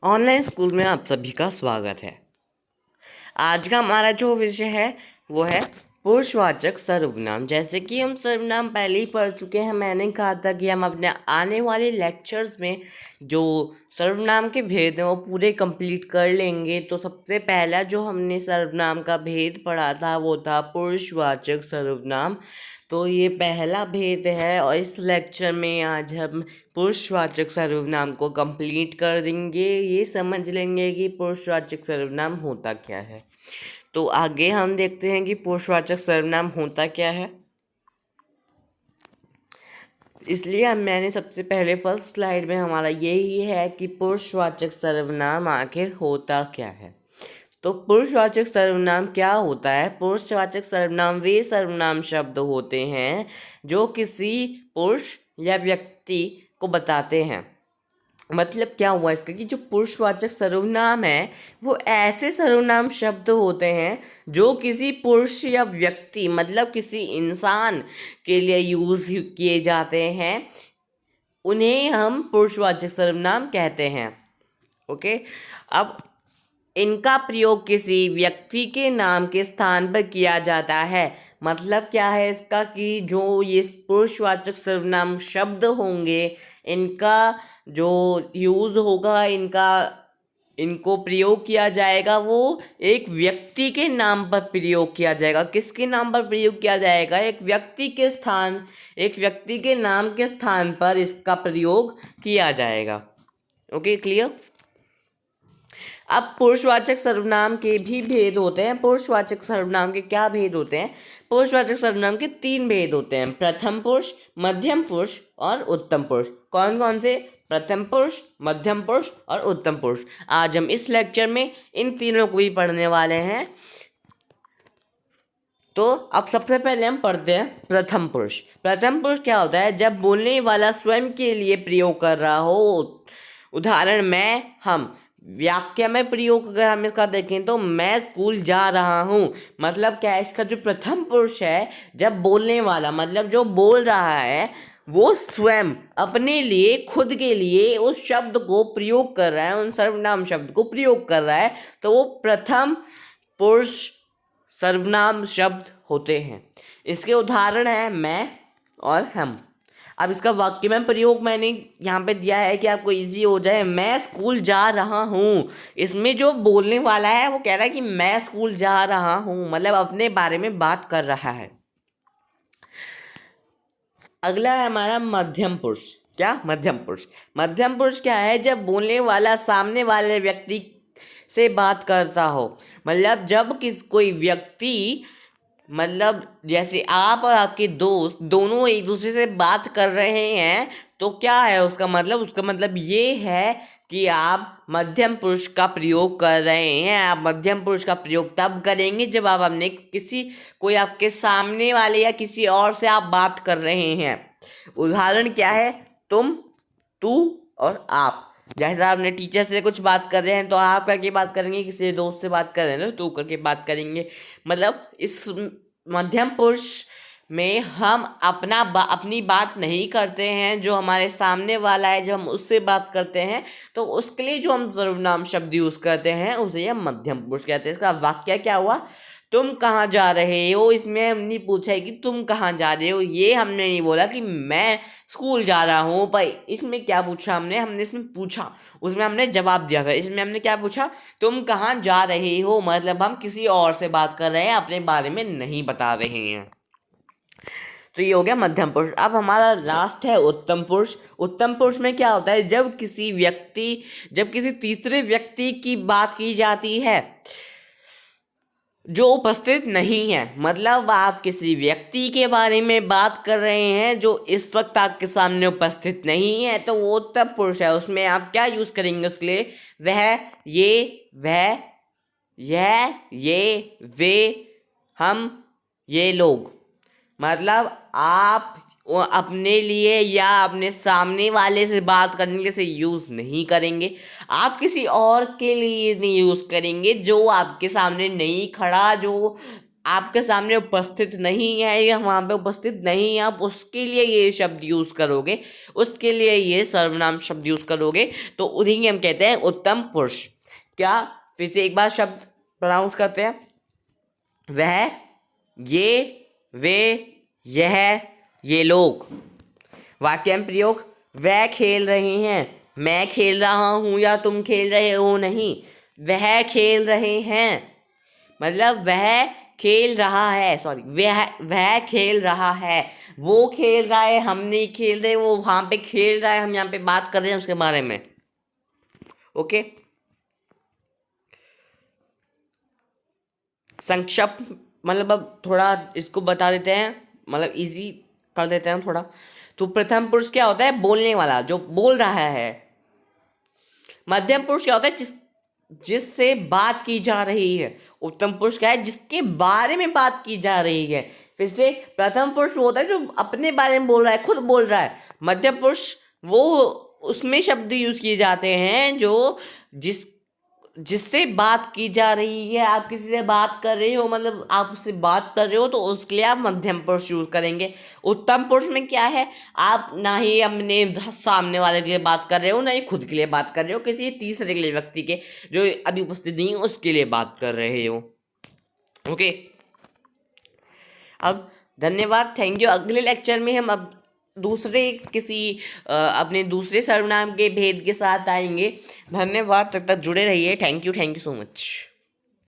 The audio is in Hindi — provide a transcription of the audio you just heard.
ऑनलाइन स्कूल में आप सभी का स्वागत है। आज का हमारा जो विषय है वो है पुरुषवाचक सर्वनाम। जैसे कि हम सर्वनाम पहले ही पढ़ चुके हैं, मैंने कहा था कि हम अपने आने वाले लेक्चर्स में जो सर्वनाम के भेद हैं वो पूरे कंप्लीट कर लेंगे। तो सबसे पहला जो हमने सर्वनाम का भेद पढ़ा था वो था पुरुषवाचक सर्वनाम। तो ये पहला भेद है और इस लेक्चर में आज हम पुरुषवाचक सर्वनाम को कंप्लीट कर देंगे। ये समझ लेंगे कि पुरुषवाचक सर्वनाम होता क्या है। तो आगे हम देखते हैं कि पुरुषवाचक सर्वनाम होता क्या है। इसलिए मैंने सबसे पहले फर्स्ट स्लाइड में हमारा यही है कि पुरुषवाचक सर्वनाम आखिर होता क्या है। तो पुरुषवाचक सर्वनाम क्या होता है? पुरुषवाचक सर्वनाम वे सर्वनाम शब्द होते हैं जो किसी पुरुष या व्यक्ति को बताते हैं। मतलब क्या हुआ इसका कि जो पुरुषवाचक सर्वनाम है वो ऐसे सर्वनाम शब्द होते हैं जो किसी पुरुष या व्यक्ति मतलब किसी इंसान के लिए यूज़ किए जाते हैं, उन्हें हम पुरुषवाचक सर्वनाम कहते हैं। ओके, अब इनका प्रयोग किसी व्यक्ति के नाम के स्थान पर किया जाता है। मतलब क्या है इसका कि जो ये पुरुषवाचक सर्वनाम शब्द होंगे इनका जो यूज़ होगा, इनको प्रयोग किया जाएगा वो एक व्यक्ति के नाम पर प्रयोग किया जाएगा। किसके नाम पर प्रयोग किया जाएगा? एक व्यक्ति के नाम के स्थान पर इसका प्रयोग किया जाएगा। Okay, clear. अब पुरुषवाचक सर्वनाम के भी भेद होते हैं। पुरुषवाचक सर्वनाम के क्या भेद होते हैं? पुरुषवाचक सर्वनाम के 3 भेद होते हैं: प्रथम पुरुष, मध्यम पुरुष और उत्तम पुरुष। कौन कौन से? प्रथम पुरुष, मध्यम पुरुष और उत्तम पुरुष। आज हम इस लेक्चर में इन तीनों को ही पढ़ने वाले हैं। तो अब सबसे पहले हम पढ़ते हैं प्रथम पुरुष। प्रथम पुरुष क्या होता है? जब बोलने वाला स्वयं के लिए प्रयोग कर रहा हो। उदाहरण मैं, हम। वाक्य में प्रयोग अगर हम इसका देखें तो मैं स्कूल जा रहा हूँ। मतलब क्या है इसका? जो प्रथम पुरुष है, जब बोलने वाला मतलब जो बोल रहा है वो स्वयं अपने लिए, खुद के लिए उस शब्द को प्रयोग कर रहा है, उन सर्वनाम शब्द को प्रयोग कर रहा है, तो वो प्रथम पुरुष सर्वनाम शब्द होते हैं। इसके उदाहरण है मैं और हम। अब इसका वाक्य में प्रयोग मैंने यहाँ पे दिया है कि आपको इजी हो जाए। मैं स्कूल जा रहा हूँ। इसमें जो बोलने वाला है वो कह रहा है कि मैं स्कूल जा रहा हूँ, मतलब अपने बारे में बात कर रहा है। अगला है हमारा मध्यम पुरुष। क्या? मध्यम पुरुष। मध्यम पुरुष क्या है? जब बोलने वाला सामने वाले व्यक्ति से बात करता हो। मतलब जब कोई व्यक्ति, मतलब जैसे आप और आपके दोस्त दोनों एक दूसरे से बात कर रहे हैं, तो क्या है उसका मतलब? उसका मतलब ये है कि आप मध्यम पुरुष का प्रयोग कर रहे हैं। आप मध्यम पुरुष का प्रयोग तब करेंगे जब आप अपने कोई आपके सामने वाले या किसी और से आप बात कर रहे हैं। उदाहरण क्या है? तुम, तू और आप। जैसे आपने टीचर से कुछ बात कर रहे हैं तो आप करके बात करेंगे, किसी दोस्त से बात कर रहे हैं तो तू करके बात करेंगे। मतलब इस मध्यम पुरुष में हम अपनी बात नहीं करते हैं। जो हमारे सामने वाला है, जब हम उससे बात करते हैं तो उसके लिए जो हम सर्वनाम शब्द यूज़ करते हैं उसे हम मध्यम पुरुष कहते हैं। इसका वाक्य क्या हुआ? तुम कहाँ जा रहे हो। इसमें हमने पूछा है कि तुम कहाँ जा रहे हो, ये हमने नहीं बोला कि मैं स्कूल जा रहा हूँ। भाई इसमें क्या पूछा हमने इसमें पूछा, उसमें हमने जवाब दिया था। इसमें हमने क्या पूछा? तुम कहाँ जा रहे हो। मतलब हम किसी और से बात कर रहे हैं, अपने बारे में नहीं बता रहे हैं। तो ये हो गया मध्यम पुरुष। अब हमारा लास्ट है उत्तम पुरुष। उत्तम पुरुष में क्या होता है? जब किसी तीसरे व्यक्ति की बात की जाती है जो उपस्थित नहीं है। मतलब आप किसी व्यक्ति के बारे में बात कर रहे हैं जो इस वक्त आपके सामने उपस्थित नहीं है, तो वो उत्तम पुरुष है। उसमें आप क्या यूज़ करेंगे उसके लिए? वह, ये, वह, यह, ये, वे, हम, ये लोग। मतलब आप अपने लिए या अपने सामने वाले से बात करने के से यूज़ नहीं करेंगे। आप किसी और के लिए नहीं यूज़ करेंगे जो आपके सामने नहीं खड़ा, जो आपके सामने उपस्थित नहीं है या वहाँ पे उपस्थित नहीं है, आप उसके लिए ये शब्द यूज़ करोगे, उसके लिए ये सर्वनाम शब्द यूज़ करोगे, तो उन्हीं हम कहते हैं उत्तम पुरुष। क्या, फिर से एक बार शब्द प्रोनाउंस करते हैं। वह, ये, वे, यह, ये लोग। वाक्यांश प्रयोग, वह खेल रहे हैं, मैं खेल रहा हूँ या तुम खेल रहे हो नहीं, वह खेल रहे हैं, मतलब वह खेल रहा है, सॉरी वह खेल रहा है, वो खेल रहा है, हम नहीं खेल रहे, वो वहाँ पे खेल रहा है, हम यहाँ पे बात कर रहे हैं उसके बारे में। ओके, संक्षिप्त मतलब अब थोड़ा इसको बता देते हैं, मतलब इजी कर देते हैं थोड़ा। तो प्रथम पुरुष क्या होता है? बोलने वाला, जो बोल रहा है। मध्यम पुरुष क्या होता है? जिससे बात की जा रही है। उत्तम पुरुष क्या है? जिसके बारे में बात की जा रही है। फिर से प्रथम पुरुष वो होता है जो अपने बारे में बोल रहा है, खुद बोल रहा है। मध्यम पुरुष वो उसमें शब्द यूज किए जाते हैं जो जिससे बात की जा रही है। आप किसी से बात कर रहे हो, मतलब आप उससे बात कर रहे हो, तो उसके लिए आप मध्यम पुरुष यूज करेंगे। उत्तम पुरुष में क्या है? आप ना ही अपने सामने वाले के लिए बात कर रहे हो, ना ही खुद के लिए बात कर रहे हो, किसी तीसरे के लिए, व्यक्ति के जो अभी उपस्थित नहीं है उसके लिए बात कर रहे हो। ओके, अब धन्यवाद, थैंक यू। अगले लेक्चर में हम अब दूसरे अपने दूसरे सर्वनाम के भेद के साथ आएंगे। धन्यवाद, तब तक जुड़े रहिए। Thank you so much.